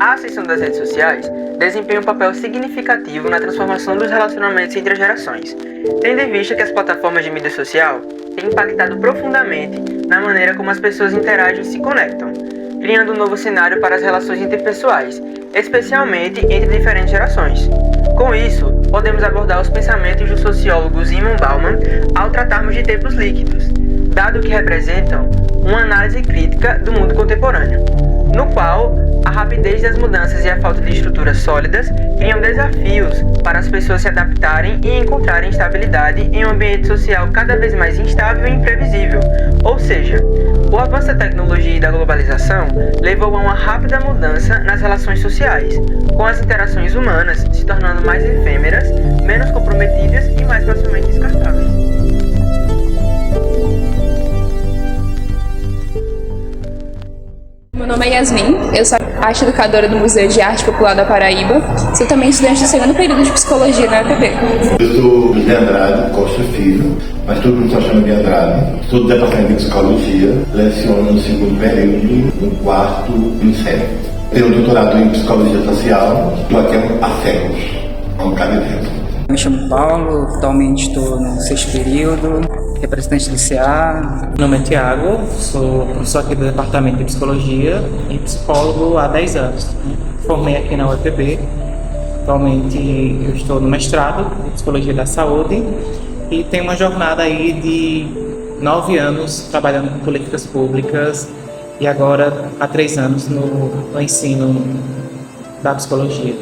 A ascensão das redes sociais desempenha um papel significativo na transformação dos relacionamentos entre as gerações, tendo em vista que as plataformas de mídia social têm impactado profundamente na maneira como as pessoas interagem e se conectam, criando um novo cenário para as relações interpessoais, especialmente entre diferentes gerações. Com isso, podemos abordar os pensamentos do sociólogo Zygmunt Bauman ao tratarmos de tempos líquidos, dado que representam uma análise crítica do mundo contemporâneo, no qual a rapidez das mudanças e a falta de estruturas sólidas criam desafios para as pessoas se adaptarem e encontrarem estabilidade em um ambiente social cada vez mais instável e imprevisível. Ou seja, o avanço da tecnologia e da globalização levou a uma rápida mudança nas relações sociais, com as interações humanas se tornando mais efêmeras, menos comprometidas e mais facilmente descartáveis. Meu nome é Yasmin, eu sou arte educadora do Museu de Arte Popular da Paraíba, sou também estudante do segundo período de Psicologia na UFPB. Eu sou José Andrade Costa Filho, mas todo mundo só chama de Andrade. Sou do Departamento de Psicologia, leciono no segundo período, no quarto e no sétimo. Tenho um doutorado em Psicologia Social, estou aqui há séculos, há um bocado de tempo. Me chamo Paulo, atualmente estou no sexto período, representante do ICA. Meu nome é Tiago, sou professor aqui do Departamento de Psicologia e psicólogo há 10 anos. Formei aqui na UFPB, atualmente eu estou no mestrado em Psicologia da Saúde e tenho uma jornada aí de 9 anos trabalhando com políticas públicas e agora há 3 anos no ensino da psicologia.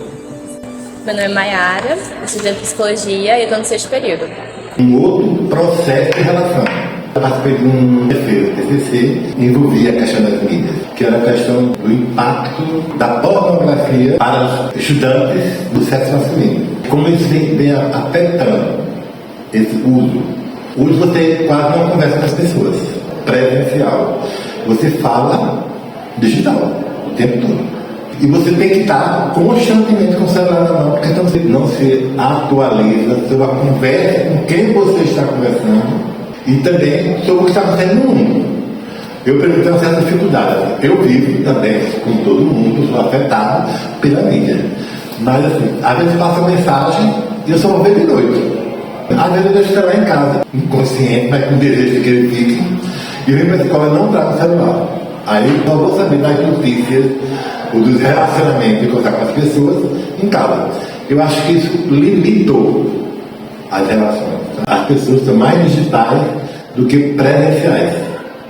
Meu nome é Mayara, eu estudo Psicologia e eu estou no sexto período. Um outro processo de relação. Eu participei de um TCC que envolvia a questão das mídias, que era a questão do impacto da pornografia para os estudantes do sexo masculino. Como isso vem afetando esse uso. Hoje você quase não conversa com as pessoas, presencial. Você fala digital o tempo todo. E você tem que estar constantemente com o celular na mão, porque então você não se atualiza sobre a conversa com quem você está conversando e também sobre o que está acontecendo no mundo. Eu tenho uma certa dificuldade. Eu vivo também, como todo mundo, sou afetado pela mídia. Mas assim, às vezes passa mensagem e eu só vou ver de noite. Às vezes eu deixo o celular em casa, inconsciente, mas com desejo de que ele fique. E eu venho para a escola e não trago o celular. Aí eu só vou saber das notícias ou dos relacionamentos e contar com as pessoas em casa. Eu acho que isso limitou as relações. As pessoas são mais digitais do que presenciais.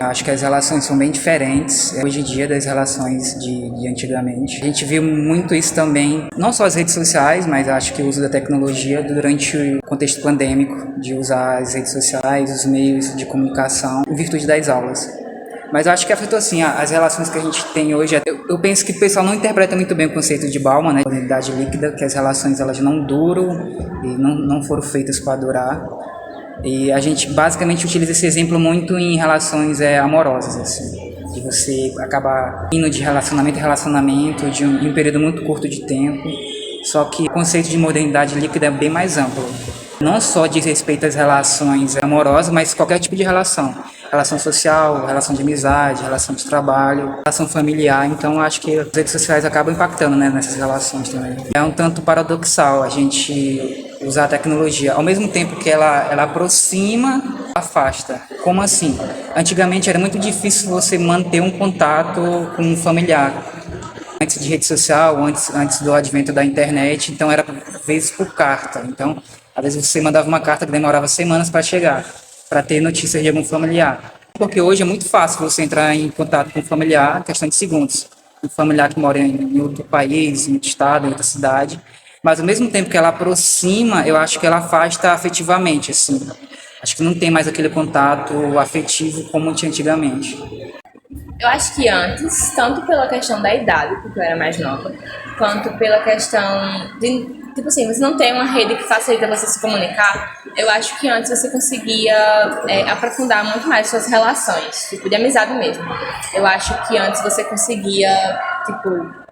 Acho que as relações são bem diferentes hoje em dia das relações de antigamente. A gente viu muito isso também, não só as redes sociais, mas acho que o uso da tecnologia durante o contexto pandêmico, de usar as redes sociais, os meios de comunicação em virtude das aulas. Mas eu acho que afetou assim as relações que a gente tem hoje. Eu penso que o pessoal não interpreta muito bem o conceito de Bauman, né? Modernidade líquida, que as relações elas não duram e não foram feitas para durar. E a gente basicamente utiliza esse exemplo muito em relações amorosas, assim, de você acabar indo de relacionamento em relacionamento de em um período muito curto de tempo. Só que o conceito de modernidade líquida é bem mais amplo. Não só diz respeito às relações amorosas, mas qualquer tipo de relação. Relação social, relação de amizade, relação de trabalho, relação familiar. Então, acho que as redes sociais acabam impactando, né, nessas relações também. É um tanto paradoxal a gente usar a tecnologia. Ao mesmo tempo que ela aproxima, afasta. Como assim? Antigamente era muito difícil você manter um contato com um familiar. Antes de rede social, antes do advento da internet, então era vezes por carta. Então, às vezes você mandava uma carta que demorava semanas para chegar, para ter notícias de algum familiar. Porque hoje é muito fácil você entrar em contato com um familiar, questão de segundos. Um familiar que mora em outro país, em outro estado, em outra cidade. Mas ao mesmo tempo que ela aproxima, eu acho que ela afasta afetivamente, assim. Acho que não tem mais aquele contato afetivo como tinha antigamente. Eu acho que antes, tanto pela questão da idade, porque eu era mais nova, quanto pela questão de, tipo assim, você não tem uma rede que facilita você se comunicar, eu acho que antes você conseguia aprofundar muito mais suas relações, tipo, de amizade mesmo. Eu acho que antes você conseguia, tipo,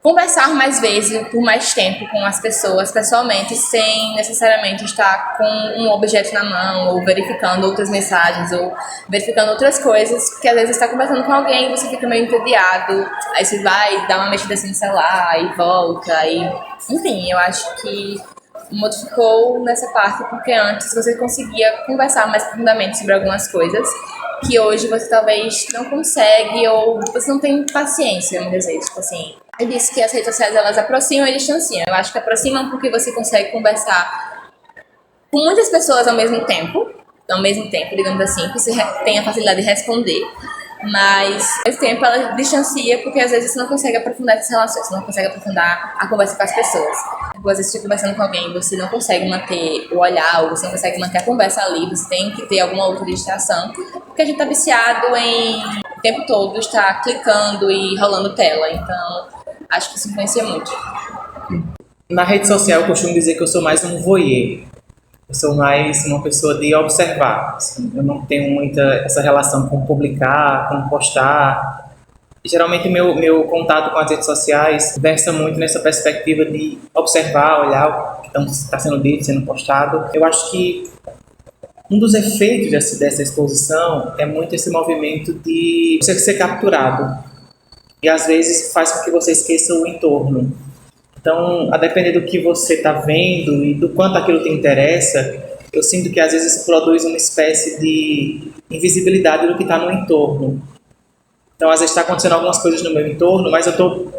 conversar mais vezes, por mais tempo com as pessoas, pessoalmente, sem necessariamente estar com um objeto na mão, ou verificando outras mensagens, ou verificando outras coisas, porque às vezes você está conversando com alguém e você fica meio entediado, aí você vai dar uma mexida assim no celular e volta, e enfim, eu acho que modificou nessa parte, porque antes você conseguia conversar mais profundamente sobre algumas coisas que hoje você talvez não consegue, ou você não tem paciência, muitas vezes, tipo assim. Eu disse que as redes sociais, elas aproximam e distanciam. Eu acho que aproximam porque você consegue conversar com muitas pessoas ao mesmo tempo, digamos assim, que você tem a facilidade de responder. Mas, ao mesmo tempo, ela distancia porque às vezes você não consegue aprofundar essas relações, você não consegue aprofundar a conversa com as pessoas. Às vezes você está conversando com alguém, você não consegue manter o olhar, ou você não consegue manter a conversa ali, você tem que ter alguma outra distração, porque a gente está viciado em o tempo todo estar clicando e rolando tela, então acho que isso influencia muito. Na rede social eu costumo dizer que eu sou mais um voyeur. Eu sou mais uma pessoa de observar. Assim, eu não tenho muita essa relação com publicar, com postar. Geralmente meu contato com as redes sociais versa muito nessa perspectiva de observar, olhar o que está sendo dito, sendo postado. Eu acho que um dos efeitos dessa exposição é muito esse movimento de você ser capturado. E às vezes faz com que você esqueça o entorno. Então, a depender do que você está vendo e do quanto aquilo te interessa, eu sinto que às vezes isso produz uma espécie de invisibilidade do que está no entorno. Então, às vezes está acontecendo algumas coisas no meu entorno, mas eu estou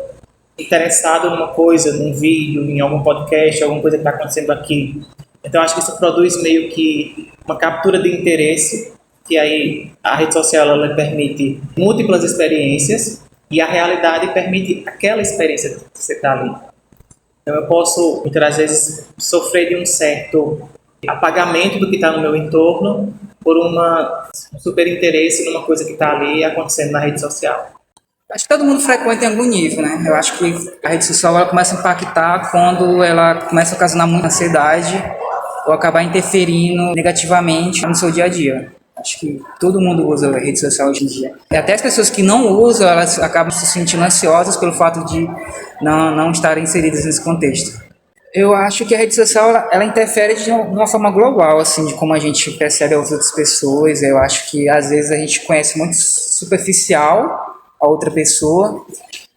interessado numa coisa, num vídeo, em algum podcast, alguma coisa que está acontecendo aqui. Então, acho que isso produz meio que uma captura de interesse, que aí a rede social ela permite múltiplas experiências e a realidade permite aquela experiência que você está ali. Então eu posso, muitas vezes, sofrer de um certo apagamento do que está no meu entorno por um super interesse numa coisa que está ali acontecendo na rede social. Acho que todo mundo frequenta em algum nível, né? Eu acho que a rede social ela começa a impactar quando ela começa a ocasionar muita ansiedade ou acabar interferindo negativamente no seu dia a dia. Acho que todo mundo usa a rede social hoje em dia. E até as pessoas que não usam, elas acabam se sentindo ansiosas pelo fato de não estarem inseridas nesse contexto. Eu acho que a rede social ela interfere de uma forma global, assim, de como a gente percebe as outras pessoas. Eu acho que às vezes a gente conhece muito superficial a outra pessoa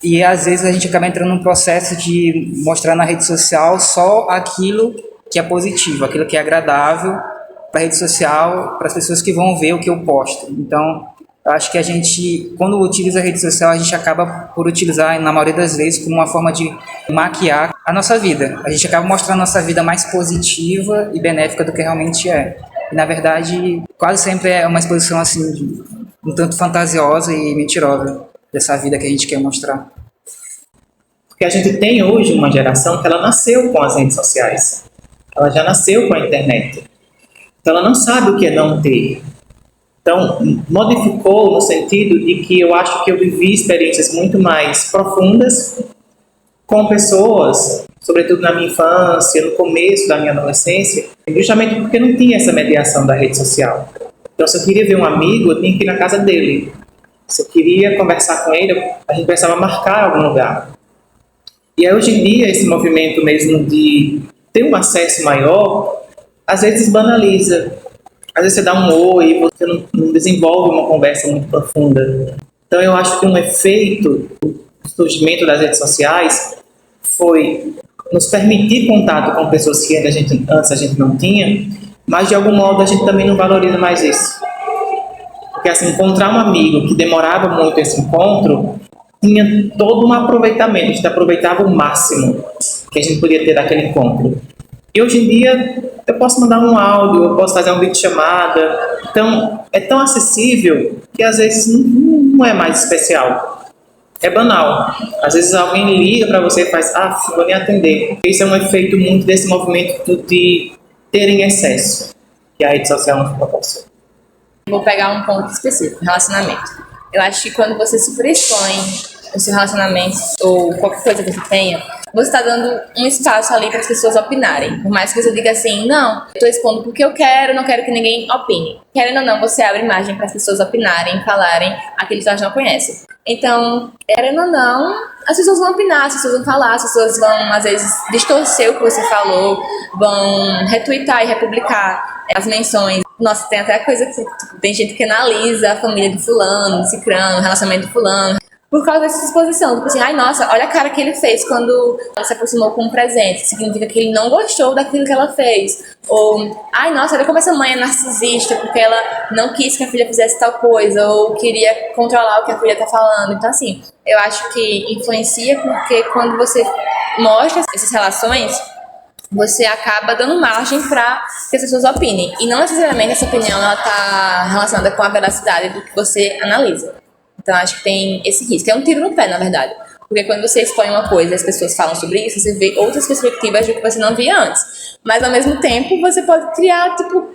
e às vezes a gente acaba entrando num processo de mostrar na rede social só aquilo que é positivo, aquilo que é agradável para a rede social, para as pessoas que vão ver o que eu posto. Então, eu acho que a gente, quando utiliza a rede social, a gente acaba por utilizar, na maioria das vezes, como uma forma de maquiar a nossa vida. A gente acaba mostrando a nossa vida mais positiva e benéfica do que realmente é. E, na verdade, quase sempre é uma exposição, assim, um tanto fantasiosa e mentirosa dessa vida que a gente quer mostrar. Porque a gente tem hoje uma geração que ela nasceu com as redes sociais. Ela já nasceu com a internet. Então, ela não sabe o que é não ter. Então, modificou no sentido de que eu acho que eu vivi experiências muito mais profundas com pessoas, sobretudo na minha infância, no começo da minha adolescência, justamente porque não tinha essa mediação da rede social. Então, se eu queria ver um amigo, eu tinha que ir na casa dele. Se eu queria conversar com ele, a gente precisava marcar algum lugar. E aí, hoje em dia, esse movimento mesmo de ter um acesso maior, às vezes banaliza. Às vezes você dá um oi e você não desenvolve uma conversa muito profunda. Então eu acho que um efeito do surgimento das redes sociais foi nos permitir contato com pessoas que antes a gente não tinha, mas de algum modo a gente também não valoriza mais isso. Porque assim, encontrar um amigo que demorava muito esse encontro, tinha todo um aproveitamento, a gente aproveitava o máximo que a gente podia ter daquele encontro. E hoje em dia eu posso mandar um áudio, eu posso fazer uma videochamada. Então, é tão acessível que às vezes não é mais especial. É banal. Às vezes alguém liga para você e faz, vou nem atender. Isso é um efeito muito desse movimento de ter em excesso que a rede social nos proporciona. Vou pegar um ponto específico, relacionamento. Eu acho que quando você superexpõe o seu relacionamento ou qualquer coisa que você tenha, você está dando um espaço ali para as pessoas opinarem. Por mais que você diga assim, não, eu estou expondo porque eu quero, não quero que ninguém opine. Querendo ou não, você abre margem para as pessoas opinarem, falarem aquilo que elas não conhecem. Então, querendo ou não, as pessoas vão opinar, as pessoas vão falar, as pessoas vão, às vezes, distorcer o que você falou, vão retweetar e republicar as menções. Nossa, tem até coisa que tipo, tem gente que analisa a família do fulano, do cicrano, o relacionamento do fulano, por causa dessa exposição. Tipo assim, ai, nossa, olha a cara que ele fez quando ela se aproximou com um presente. Significa que ele não gostou daquilo que ela fez. Ou, ai, nossa, olha como essa mãe é narcisista, porque ela não quis que a filha fizesse tal coisa, ou queria controlar o que a filha tá falando. Então, assim, eu acho que influencia porque quando você mostra essas relações, você acaba dando margem para que as pessoas opinem. E não necessariamente essa opinião ela tá relacionada com a veracidade do que você analisa. Então, acho que tem esse risco. É um tiro no pé, na verdade. Porque quando você expõe uma coisa e as pessoas falam sobre isso, você vê outras perspectivas do que você não via antes. Mas, ao mesmo tempo, você pode criar, tipo,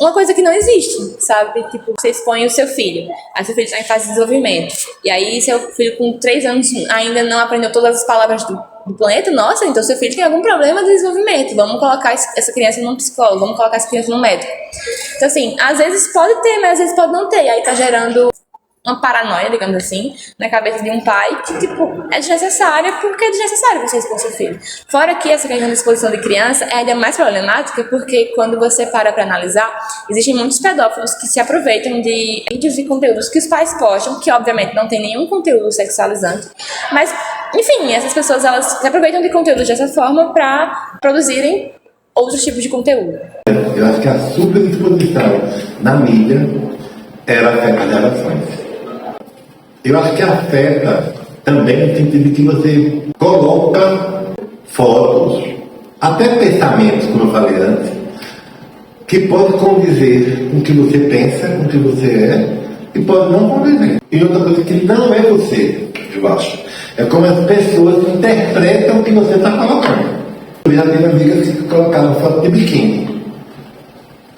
uma coisa que não existe, sabe? Tipo, você expõe o seu filho. Aí seu filho está em fase de desenvolvimento. E aí seu filho com 3 anos ainda não aprendeu todas as palavras do planeta. Nossa, então seu filho tem algum problema de desenvolvimento. Vamos colocar essa criança num psicólogo. Vamos colocar essa criança num médico. Então, assim, às vezes pode ter, mas às vezes pode não ter. E aí tá gerando uma paranoia, digamos assim, na cabeça de um pai que, tipo, é desnecessária porque é desnecessário você expor seu filho. Fora que essa questão da exposição de criança é ainda mais problemática porque quando você para analisar, existem muitos pedófilos que se aproveitam de vídeos e conteúdos que os pais postam, que obviamente não tem nenhum conteúdo sexualizante, mas, enfim, essas pessoas, elas se aproveitam de conteúdos dessa forma para produzirem outros tipos de conteúdo. Eu acho que a superexposição na mídia ela afeta as relações. Eu acho que afeta também no sentido de que você coloca fotos, até pensamentos, como eu falei antes, que pode condizer com o que você pensa, com o que você é, e pode não condizer. E outra coisa que não é você, eu acho, é como as pessoas interpretam o que você está colocando. Eu já tenho amigas que colocaram foto de biquíni.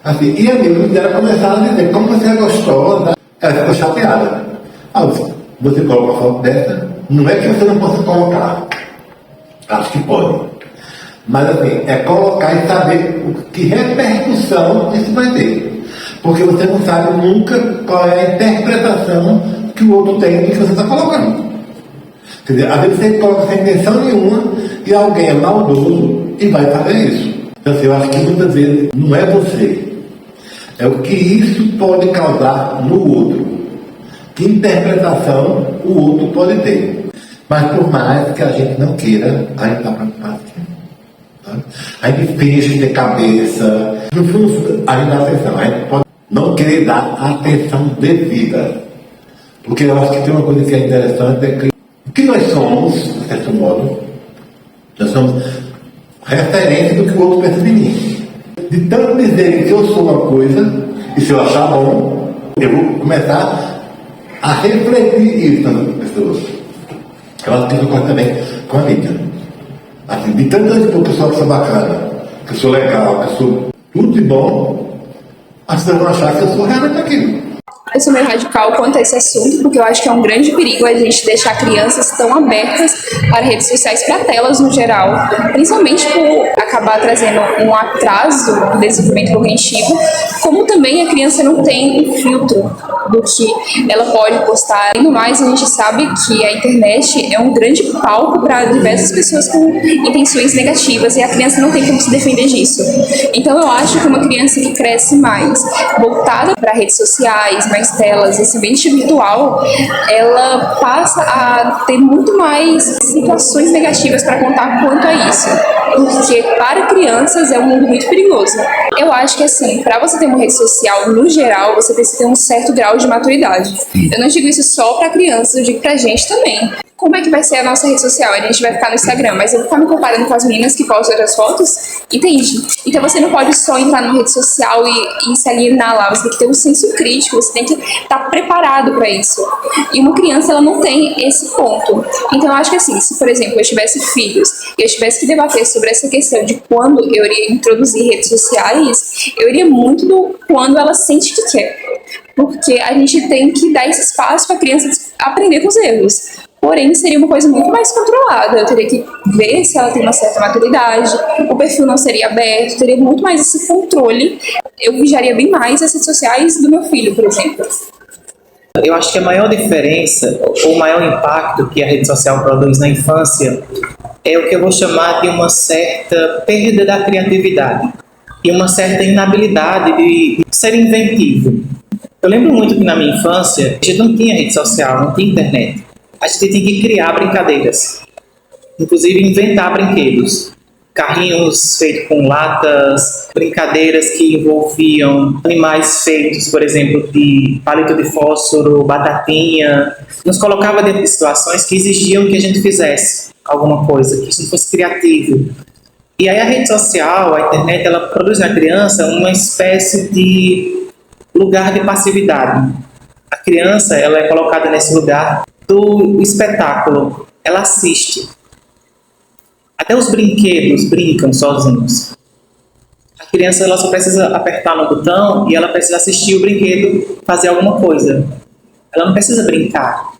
Assim, e amigos dela começaram a dizer como você é gostosa. Ela ficou chateada. Você coloca uma foto dessa, não é que você não possa colocar. Acho que pode. Mas assim, é colocar e saber que repercussão isso vai ter. Porque você não sabe nunca qual é a interpretação que o outro tem do que você está colocando. Quer dizer, às vezes você coloca sem intenção nenhuma e alguém é maldoso e vai fazer isso. Então assim, eu acho que muitas vezes não é você. É o que isso pode causar no outro. Que interpretação o outro pode ter. Mas por mais que a gente não queira, a gente está preocupado. Tá? A gente finge ter cabeça. No fundo, a gente dá atenção. A gente pode não querer dar atenção devida. Porque eu acho que tem uma coisa que é interessante, é que o que nós somos, de certo modo, nós somos referência do que o outro pensa de mim. De tanto dizer que eu sou uma coisa, e se eu achar bom, eu vou começar a refletir isso nas pessoas. Eu acho que isso ocorre também com a mídia. Assim, de tanto dizer que eu sou bacana, que eu sou legal, que eu sou tudo de bom, as pessoas vão achar que eu sou realmente aquilo. Eu sou meio radical quanto a esse assunto, porque eu acho que é um grande perigo a gente deixar crianças tão abertas para redes sociais, para telas no geral, principalmente por acabar trazendo um atraso no desenvolvimento cognitivo, como também a criança não tem um filtro do que ela pode postar. Além do mais, a gente sabe que a internet é um grande palco para diversas pessoas com intenções negativas e a criança não tem como se defender disso. Então eu acho que uma criança que cresce mais voltada para redes sociais, mais telas, esse ambiente virtual, ela passa a ter muito mais situações negativas para contar quanto a isso, porque para crianças é um mundo muito perigoso. Eu acho que assim, para você ter uma rede social no geral, você precisa ter um certo grau de maturidade. Eu não digo isso só para crianças, eu digo pra gente também. Como é que vai ser a nossa rede social? A gente vai ficar no Instagram, mas eu vou ficar me comparando com as meninas que postam outras fotos? Entende? Então você não pode só entrar numa rede social e se alienar lá, você tem que ter um senso crítico, você tem que estar preparado para isso. E uma criança, ela não tem esse ponto. Então eu acho que assim, se por exemplo eu tivesse filhos e eu tivesse que debater sobre essa questão de quando eu iria introduzir redes sociais, eu iria muito do quando ela sente que quer. Porque a gente tem que dar esse espaço para a criança aprender com os erros. Porém, seria uma coisa muito mais controlada. Eu teria que ver se ela tem uma certa maturidade, o perfil não seria aberto, teria muito mais esse controle. Eu vigiaria bem mais as redes sociais do meu filho, por exemplo. Eu acho que a maior diferença, ou o maior impacto que a rede social produz na infância é o que eu vou chamar de uma certa perda da criatividade e uma certa inabilidade de ser inventivo. Eu lembro muito que na minha infância a gente não tinha rede social, não tinha internet. A gente tinha que criar brincadeiras, inclusive inventar brinquedos. Carrinhos feitos com latas, brincadeiras que envolviam animais feitos, por exemplo, de palito de fósforo, batatinha. Nos colocava dentro de situações que exigiam que a gente fizesse alguma coisa, que a gente fosse criativo. E aí a rede social, a internet, ela produz na criança uma espécie de lugar de passividade. A criança, ela é colocada nesse lugar do espetáculo, ela assiste. Até os brinquedos brincam sozinhos. A criança, ela só precisa apertar no botão e ela precisa assistir o brinquedo fazer alguma coisa. Ela não precisa brincar,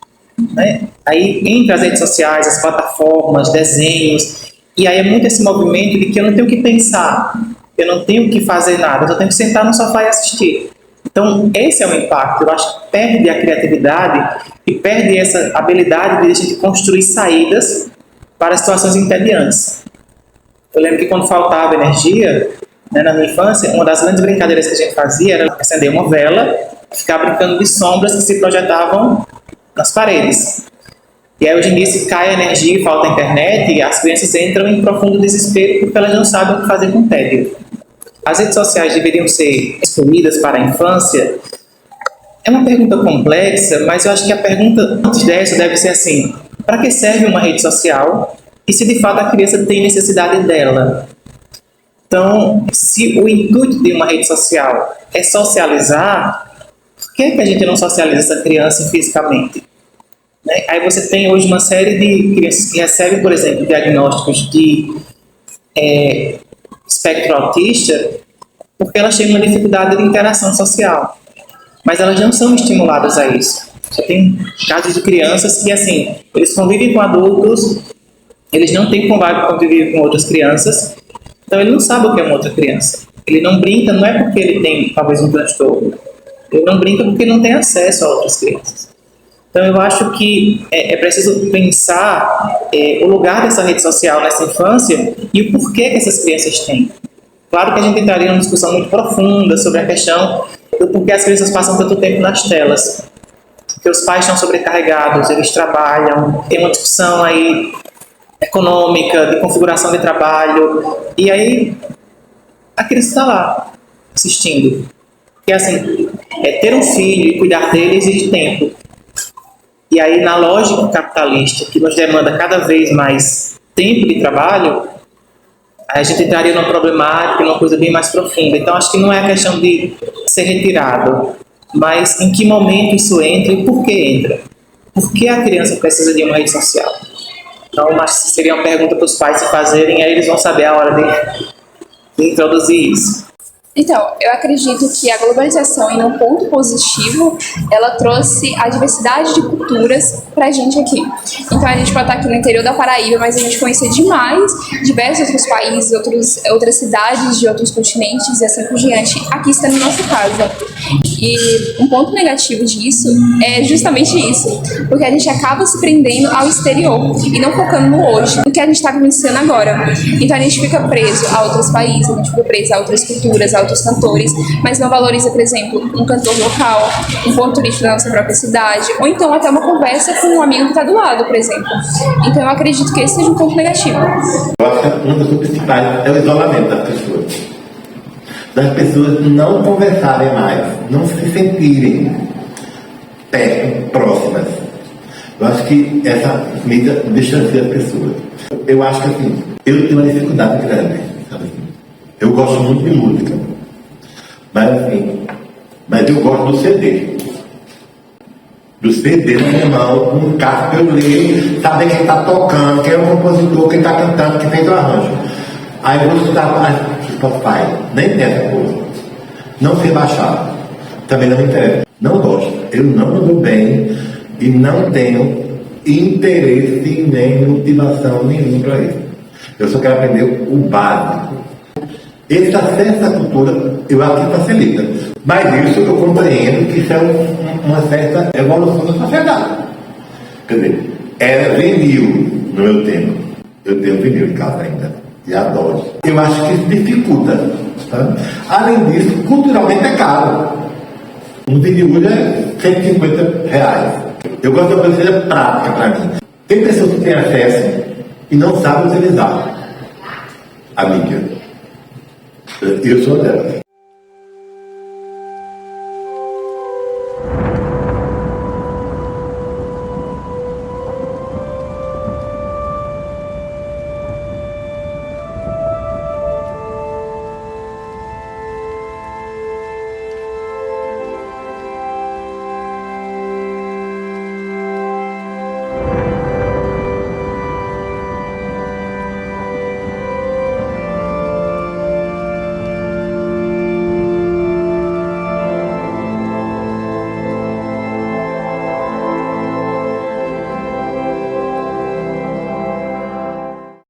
né? Aí, entre as redes sociais, as plataformas, desenhos, e aí é muito esse movimento de que eu não tenho que pensar, eu não tenho que fazer nada, eu só tenho que sentar no sofá e assistir. Então, esse é o impacto. Eu acho que perde a criatividade e perde essa habilidade de a gente construir saídas para situações entediantes. Eu lembro que quando faltava energia, né, na minha infância, uma das grandes brincadeiras que a gente fazia era acender uma vela e ficar brincando de sombras que se projetavam nas paredes. E aí hoje em dia, se cai a energia e falta a internet, as crianças entram em profundo desespero porque elas não sabem o que fazer com o tédio. As redes sociais deveriam ser excluídas para a infância? É uma pergunta complexa, mas eu acho que a pergunta antes dessa deve ser assim: para que serve uma rede social e se de fato a criança tem necessidade dela? Então, se o intuito de uma rede social é socializar, por que a gente não socializa essa criança fisicamente? Né? Aí você tem hoje uma série de crianças que recebem, por exemplo, diagnósticos de espectro autista porque elas têm uma dificuldade de interação social, mas elas não são estimuladas a isso. Você tem casos de crianças que, assim, eles convivem com adultos, eles não têm convívio com outras crianças, então ele não sabe o que é uma outra criança. Ele não brinca, não é porque ele tem, talvez, um transtorno. Ele não brinca porque não tem acesso a outras crianças. Então eu acho que é preciso pensar o lugar dessa rede social nessa infância e o porquê que essas crianças têm. Claro que a gente entraria numa discussão muito profunda sobre a questão do porquê as crianças passam tanto tempo nas telas. Porque os pais estão sobrecarregados, eles trabalham, tem uma discussão aí econômica, de configuração de trabalho, e aí a criança está lá, assistindo. Porque assim, ter um filho e cuidar dele exige tempo. E aí, na lógica capitalista, que nos demanda cada vez mais tempo de trabalho, a gente entraria numa problemática, numa coisa bem mais profunda. Então, acho que não é a questão de ser retirado, mas em que momento isso entra e por que entra. Por que a criança precisa de uma rede social? Então, acho que seria uma pergunta para os pais se fazerem, aí eles vão saber a hora de introduzir isso. Então, eu acredito que a globalização, em um ponto positivo, ela trouxe a diversidade de culturas pra gente aqui. Então, a gente pode estar aqui no interior da Paraíba, mas a gente conhecer demais diversos outros países, outras cidades de outros continentes e assim por diante, aqui está na nossa casa. E um ponto negativo disso é justamente isso, porque a gente acaba se prendendo ao exterior e não focando no hoje, no que a gente está vivenciando agora. Então, a gente fica preso a outros países, a gente fica preso a outras culturas, a outros cantores, mas não valoriza, por exemplo, um cantor local, um ponto turístico da nossa própria cidade, ou então até uma conversa com um amigo que está do lado, por exemplo. Então eu acredito que esse seja um ponto negativo. Eu acho que uma das coisas principais é o isolamento das pessoas. Das pessoas não conversarem mais, não se sentirem perto, próximas. Eu acho que essa mídia distancia as pessoas. Eu acho que assim, eu tenho uma dificuldade grande, sabe? Eu gosto muito de música. Mas eu gosto do CD. Do CD no meu mão, um carro que eu leio, saber quem está tocando, quem é o compositor, quem está cantando, quem fez o arranjo. Aí eu vou estudar no Spotify, nem tem essa coisa. Não sei baixar, também não me interessa. Não gosto, eu não me dou bem e não tenho interesse nem motivação nenhuma para isso. Eu só quero aprender o básico. Esse acesso à cultura, eu acho que facilita. Mas isso eu compreendo que isso é uma certa evolução da sociedade. Quer dizer, era vinil no meu tempo. Eu tenho vinil em casa ainda. E adoro. Eu acho que isso dificulta. Tá? Além disso, culturalmente é caro. Um vinil é R$150. Eu gosto de uma coisa que seja prática para mim. Tem pessoas que têm acesso e não sabem utilizar a mídia. Eu sou delas.